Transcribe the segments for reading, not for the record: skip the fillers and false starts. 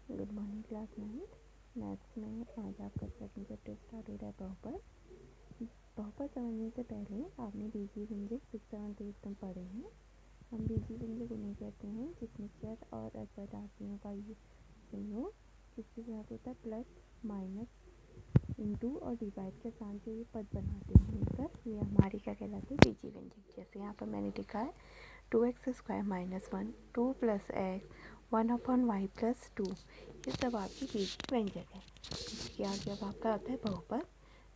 Good morning class 9th maths में आज आपका सेकंड चैप्टर स्टार्ट हो रहा है बहुपद। बहुपद समझने से पहले आपने बीजीय व्यंजक 6, 7, 8 में पढ़े हैं। हम बीजीय व्यंजक उन्हें कहते हैं जिसमें चर और अचर राशियों का संयोग जिसके साथ होता है प्लस माइनस इंटू और डिवाइड के साथ जो ये पद बनाते हैं मिलकर ये हमारी क्या कहलाते हैं बीजीय व्यंजक। जैसे यहाँ पर मैंने लिखा है 2x² - 1 2 + x 1/y+2 ये सब आपकी बीजीय व्यंजक है। इसके आगे अब आपका आता है बहुपद।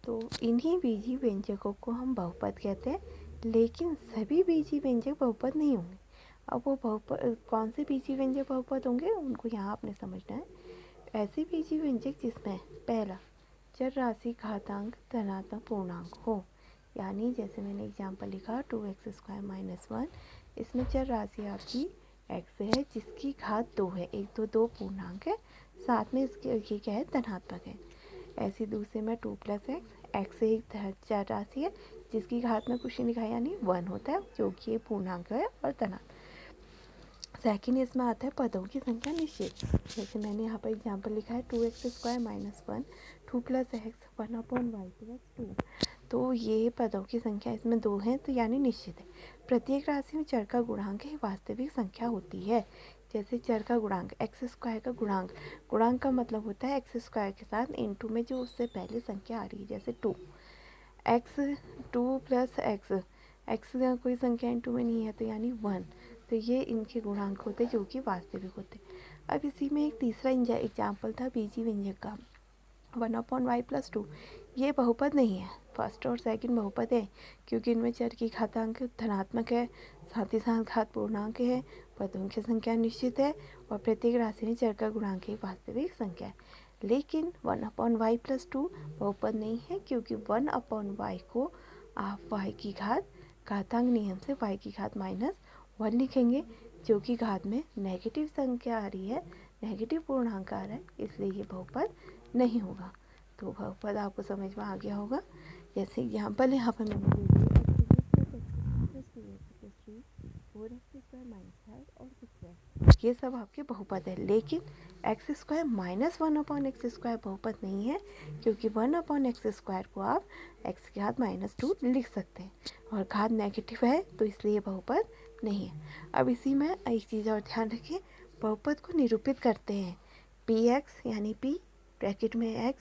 तो इन्हीं बीजीय व्यंजकों को हम बहुपद कहते हैं, लेकिन सभी बीजीय व्यंजक बहुपद नहीं होंगे। अब वो बहुपद कौन से बीजीय व्यंजक बहुपद होंगे उनको यहाँ आपने समझना है। ऐसे बीजीय व्यंजक जिसमें पहला चर राशि घातांक धनात्मक पूर्णांक हो, यानी जैसे मैंने एग्जाम्पल लिखा 2x² - 1 इसमें चर राशि आपकी x है जिसकी घात 2 है, एक तो 2 पूर्णांक है, साथ में इसके ये क्या है धनात्मक है। ऐसे दूसरे में 2 + x एक चर राशि है जिसकी घात में कुछ नहीं लिखा यानी 1 होता है जो कि पूर्णांक है और धनात्मक। सेकंड इसमें आता है पदों की संख्या निश्चित। जैसे मैंने यहाँ पर एग्जाम्पल लिखा है 2x² - 1 2 + x 1/y+2। तो ये पदों की संख्या इसमें 2 है तो यानी निश्चित है। प्रत्येक राशि में चर का गुणांक एक वास्तविक संख्या होती है। जैसे चर का गुणांक x² का गुणांक का मतलब होता है x² के साथ इंटू में जो उससे पहले संख्या आ रही है, जैसे 2 + x का कोई संख्या इंटू में नहीं है तो यानी 1। तो ये इनके गुणांक होते जो कि वास्तविक होते। अब इसी में एक तीसरा एग्जाम्पल था बीजीय व्यंजक का 1/y+2। ये बहुपद नहीं है, फर्स्ट और सेकंड बहुपद है क्योंकि इनमें चर की घातांक धनात्मक है, साथ ही साथ घात पूर्णांक है, पदों की संख्या निश्चित है और प्रत्येक राशि में चर का गुणांक एक वास्तविक संख्या है। लेकिन 1/y+2 बहुपद नहीं है क्योंकि 1/y को आप y की घातांक नियम से y की घात -1 लिखेंगे जो कि घात में नेगेटिव संख्या आ रही है, नेगेटिव पूर्णांक आ रहा है, इसलिए ये बहुपद नहीं होगा। तो बहुपद आपको समझ में आ गया होगा। जैसे एग्जाम्पल यहाँ पर मैंने दे दिया और 6x ये सब आपके बहुपद है, लेकिन x² - 1/x² बहुपद नहीं है क्योंकि 1/x² को आप x की घात -2 लिख सकते हैं और घात नेगेटिव है तो इसलिए बहुपद नहीं है। अब इसी में एक चीज़ और ध्यान रखिए, बहुपद को निरूपित करते हैं px यानी p ब्रैकेट में x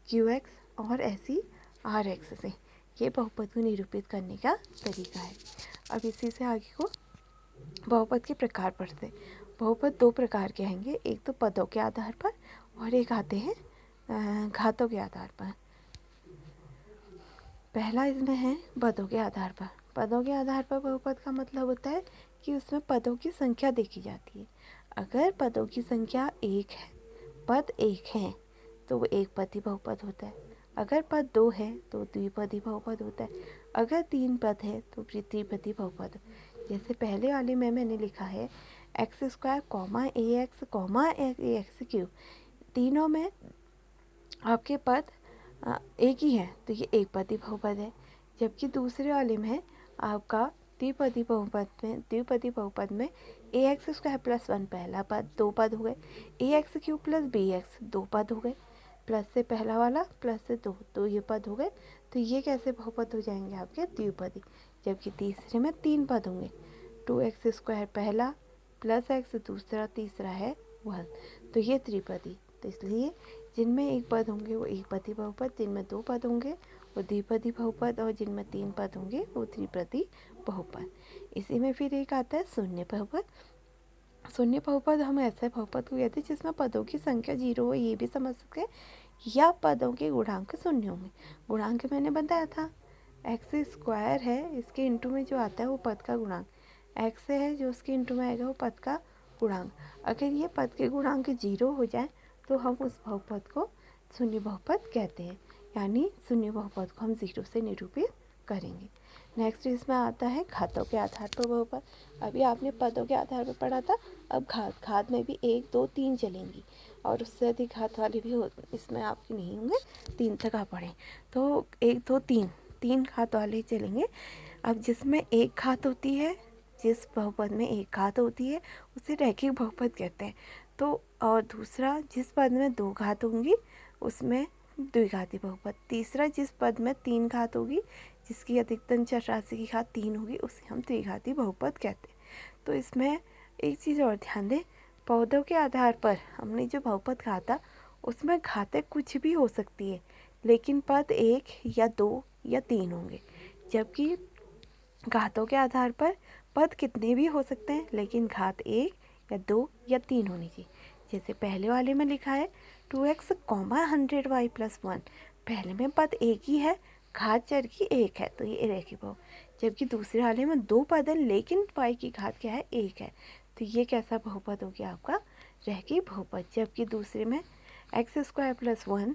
qx और ऐसी rx से। ये बहुपद को निरूपित करने का तरीका है। अब इसी से आगे को बहुपद के प्रकार पढ़ते हैं। बहुपद 2 प्रकार के आएंगे, एक तो पदों के आधार पर और एक आते हैं घातों के आधार पर। पहला इसमें है पदों के आधार पर। पदों के आधार पर बहुपद का मतलब होता है कि उसमें पदों की संख्या देखी जाती है। अगर पदों की संख्या 1 है, पद 1 है तो वो एक पदी बहुपद होता है। अगर पद 2 है तो द्विपदी बहुपद होता है। अगर 3 पद है तो त्रिपदी बहुपद। जैसे पहले वाले में मैंने लिखा है x² ax ax क्यूब, तीनों में आपके पद एक ही है तो ये एक पदी बहुपद है। जबकि दूसरे वाले में आपका द्विपदी बहुपद में ax² + 1 पहला पद 2 पद हो गए, ax³ + bx 2 पद हो गए, प्लस से पहला वाला प्लस से 2 तो ये पद हो गए। तो ये कैसे बहुपद हो जाएंगे आपके द्विपदी। जबकि तीसरे में 3 पद होंगे, 2x² पहला प्लस x दूसरा तीसरा है 1 तो ये त्रिपदी। तो इसलिए जिनमें एक पद होंगे वो एक पदी बहुपद, जिनमें 2 पद होंगे वो द्विपदी बहुपद और जिनमें 3 पद होंगे वो त्रिपदी बहुपद। इसी में फिर एक आता है शून्य बहुपद। शून्य बहुपद हम ऐसे बहुपद को कहते हैं जिसमें पदों की संख्या 0 हो, ये भी समझ सकते हैं, या पदों के गुणांक शून्य होंगे। गुणांक मैंने बताया था x² है, इसके इंटू में जो आता है वो पद का गुणांक, x है जो उसके इंटू में आएगा वो पद का गुणांक। अगर ये पद के गुणांक 0 हो जाए तो हम उस बहुपद को शून्य बहुपद कहते हैं, यानी शून्य बहुपद को हम 0 से निरूपित करेंगे। नेक्स्ट इसमें आता है घातों के आधार पर बहुपद। अभी आपने पदों के आधार पर पढ़ा था, अब घात में भी 1 2 3 चलेंगी और उससे अधिक घात वाले भी हो, इसमें आपके नहीं होंगे, 3 तक आप पढ़ें तो 1 2 3 घात वाले चलेंगे। अब जिसमें एक घात होती है, जिस बहुपद में एक घात होती है उसे रैखिक बहुपद कहते हैं। तो और दूसरा, जिस पद में 2 घात होंगी उसमें द्विघाती बहुपद। तीसरा, जिस पद में 3 घात होगी, जिसकी अधिकतम चर राशि की घात 3 होगी, उसे हम द्विघाती बहुपद कहते हैं। तो इसमें एक चीज़ और ध्यान दें, पौधों के आधार पर हमने जो बहुपद कहा था उसमें घातें कुछ भी हो सकती है, लेकिन पद 1 या 2 या 3 होंगे। जबकि घातों के आधार पर पद कितने भी हो सकते हैं, लेकिन घात 1 या 2 या 3 होनी चाहिए। जैसे पहले वाले में लिखा है 2x, 100y+1। पहले में पद एक ही है, घात चर की 1 है, तो ये रैखिक बहुपद। जबकि दूसरे वाले में 2 पद है, लेकिन y की घात क्या है, 1 है, तो ये कैसा बहुपद हो गया आपका, रैखिक बहुपद। जबकि दूसरे में x² + 1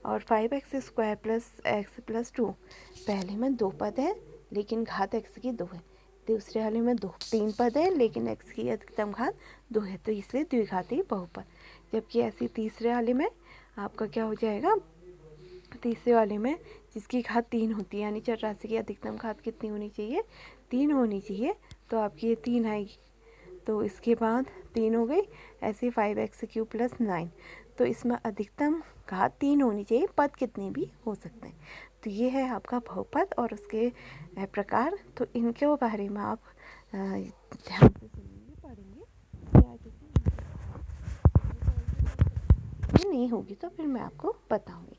और 5x² + x+2, पहले में 2 पद है लेकिन घात x की 2 है, दूसरे वाले में 3 पद है लेकिन x की अधिकतम घात 2 है, तो इसलिए द्विघाती बहुपद। जबकि ऐसे तीसरे वाले में आपका क्या हो जाएगा, तीसरे वाले में जिसकी घात 3 होती है, यानी चर राशि की अधिकतम घात कितनी होनी चाहिए, 3 होनी चाहिए, तो आपकी ये 3 आएगी। तो इसके बाद 3 हो गई, ऐसे 5x³ + 9, तो इसमें अधिकतम घात 3 होनी चाहिए, पद कितने भी हो सकते हैं। तो ये है आपका बहुपद और उसके प्रकार। तो इनके बारे में आप ध्यान से सुनेंगे, पढ़ेंगे। ये नहीं होगी तो फिर मैं आपको बताऊंगी।